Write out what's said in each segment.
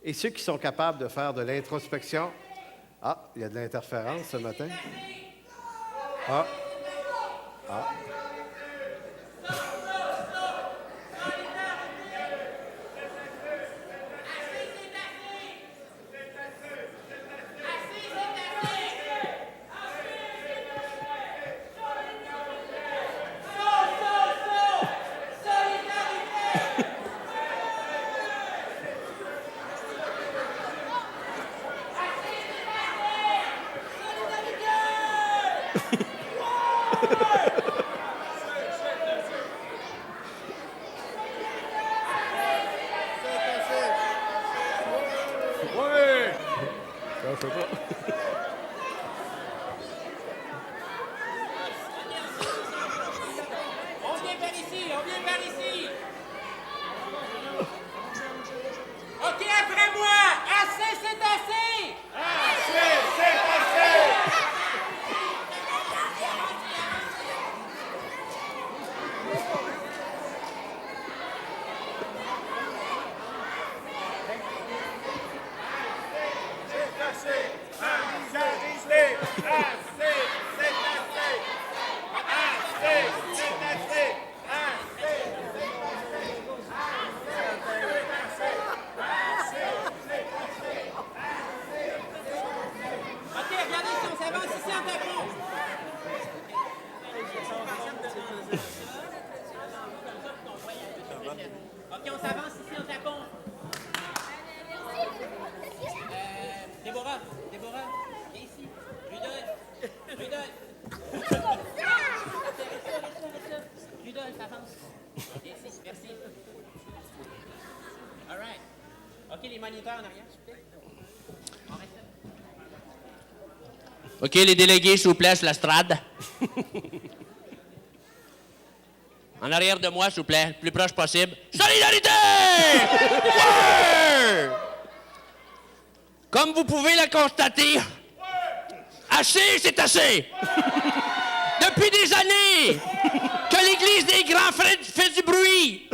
Et ceux qui sont capables de faire de l'introspection. Ah, il y a de l'interférence ce matin. Ah. Ah. OK, les délégués, s'il vous plaît, sur la strade. En arrière de moi, s'il vous plaît, le plus proche possible. Solidarité! Ouais! Comme vous pouvez le constater, assez, c'est assez. Depuis des années que l'Église des Grands fait du bruit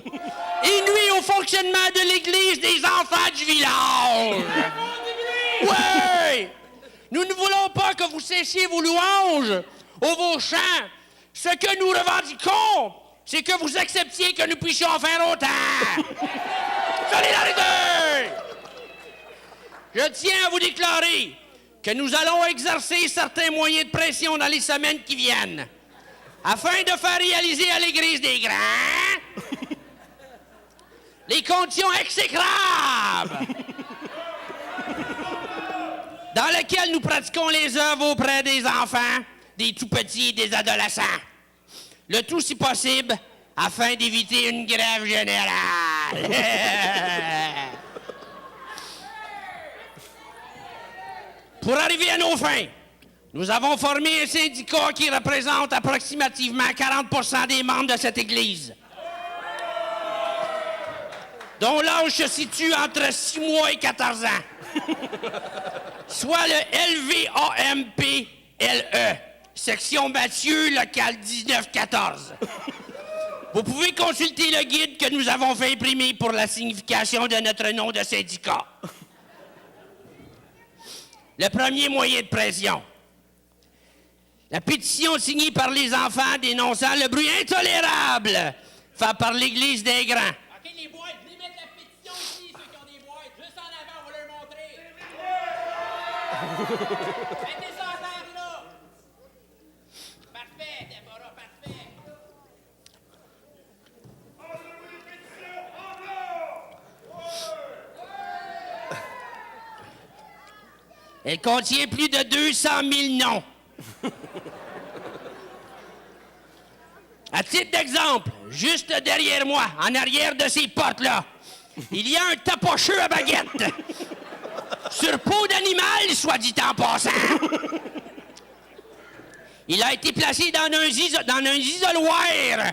et nuit au fonctionnement de l'Église des enfants du village. Ouais! Nous ne voulons pas que vous cessiez vos louanges ou vos chants. Ce que nous revendiquons, c'est que vous acceptiez que nous puissions en faire autant. Solidarité! Je tiens à vous déclarer que nous allons exercer certains moyens de pression dans les semaines qui viennent afin de faire réaliser à l'Église des Grands les conditions exécrables dans lesquelles nous pratiquons les œuvres auprès des enfants, des tout-petits et des adolescents. Le tout, si possible, afin d'éviter une grève générale. Pour arriver à nos fins, nous avons formé un syndicat qui représente approximativement 40% des membres de cette Église, dont l'âge se situe entre 6 mois et 14 ans. Soit le LVAMPLE, section Mathieu, local 1914. Vous pouvez consulter le guide que nous avons fait imprimer pour la signification de notre nom de syndicat. Le premier moyen de pression. La pétition signée par les enfants dénonçant le bruit intolérable fait par l'Église des Grands. OK, les boîtes, venez mettre la pétition ici, ceux qui ont des boîtes. Juste en avant, on va leur montrer. Mettez ça en terre, là. Parfait, Déborah, parfait. Elle contient plus de 200 000 noms. À titre d'exemple, juste derrière moi, en arrière de ces portes-là, il y a un tapocheux à baguette. Sur peau d'animal, soit dit en passant. Il a été placé dans un isoloir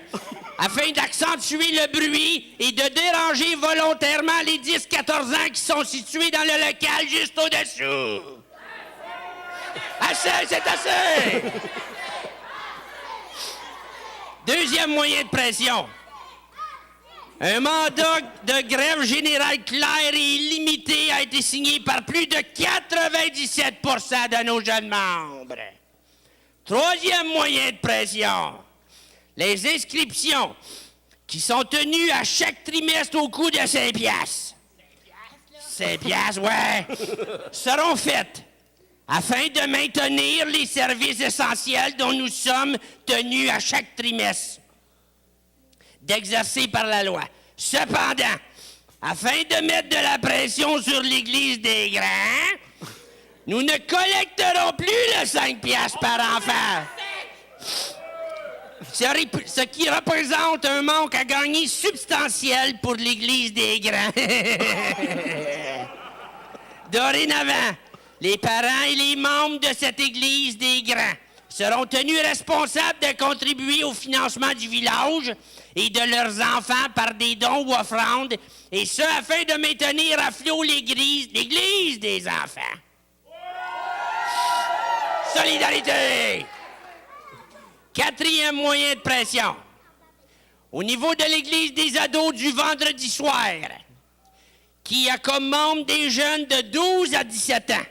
afin d'accentuer le bruit et de déranger volontairement les 10-14 ans qui sont situés dans le local juste au-dessous. Assez, c'est assez! Deuxième moyen de pression. Un mandat de grève générale clair et illimité a été signé par plus de 97 % de nos jeunes membres. Troisième moyen de pression, les inscriptions qui sont tenues à chaque trimestre au coût de 5 piastres. 5 piastres, ouais, seront faites afin de maintenir les services essentiels dont nous sommes tenus à chaque trimestre d'exercer par la loi. Cependant, afin de mettre de la pression sur l'Église des Grands, nous ne collecterons plus le 5 piastres par enfant. Ce qui représente un manque à gagner substantiel pour l'Église des Grands. Dorénavant, les parents et les membres de cette Église des Grands seront tenus responsables de contribuer au financement du village et de leurs enfants par des dons ou offrandes, et ce, afin de maintenir à flot l'Église des enfants. Solidarité! Quatrième moyen de pression. Au niveau de l'Église des ados du vendredi soir, qui a comme membre des jeunes de 12 à 17 ans,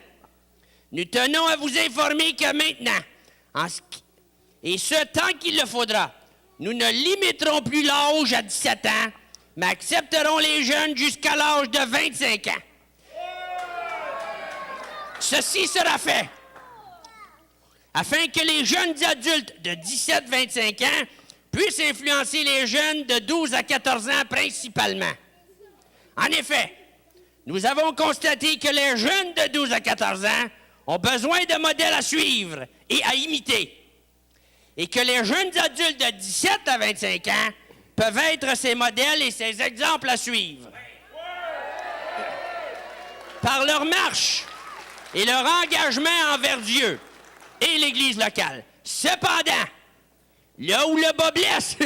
nous tenons à vous informer que maintenant, et ce tant qu'il le faudra, nous ne limiterons plus l'âge à 17 ans, mais accepterons les jeunes jusqu'à l'âge de 25 ans. Ceci sera fait afin que les jeunes adultes de 17-25 ans puissent influencer les jeunes de 12 à 14 ans principalement. En effet, nous avons constaté que les jeunes de 12 à 14 ans ont besoin de modèles à suivre et à imiter, et que les jeunes adultes de 17 à 25 ans peuvent être ces modèles et ces exemples à suivre. Par leur marche et leur engagement envers Dieu et l'Église locale. Cependant, là où le bas blesse,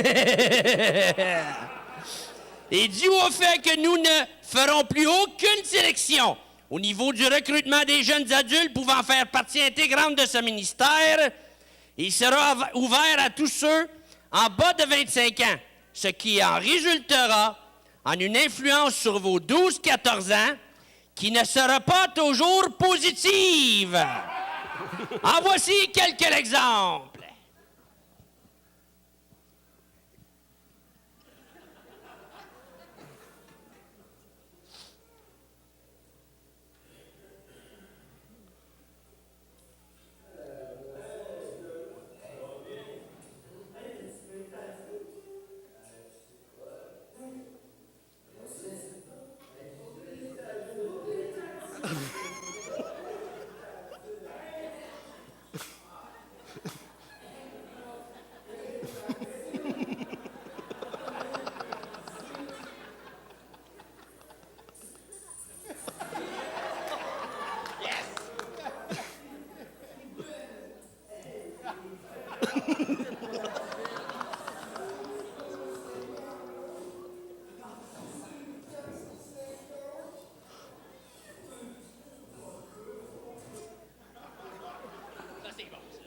est dû au fait que nous ne ferons plus aucune sélection au niveau du recrutement des jeunes adultes pouvant faire partie intégrante de ce ministère. Il sera ouvert à tous ceux en bas de 25 ans, ce qui en résultera en une influence sur vos 12-14 ans qui ne sera pas toujours positive. En voici quelques exemples.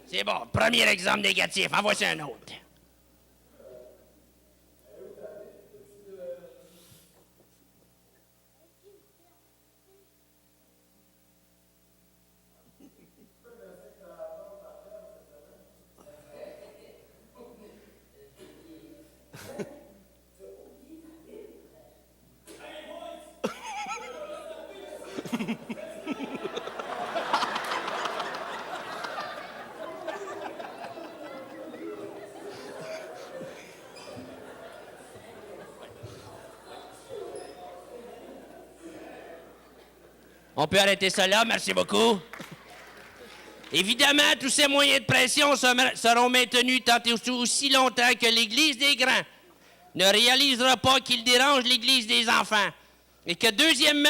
C'est bon. Premier exemple négatif. En voici un autre. On peut arrêter ça là, merci beaucoup. Évidemment, tous ces moyens de pression seront maintenus tant et aussi longtemps que l'Église des Grands ne réalisera pas qu'ils dérangent l'Église des enfants. Et que, deuxièmement,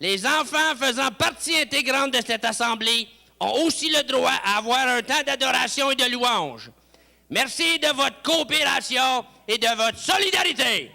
les enfants faisant partie intégrante de cette Assemblée ont aussi le droit à avoir un temps d'adoration et de louange. Merci de votre coopération et de votre solidarité.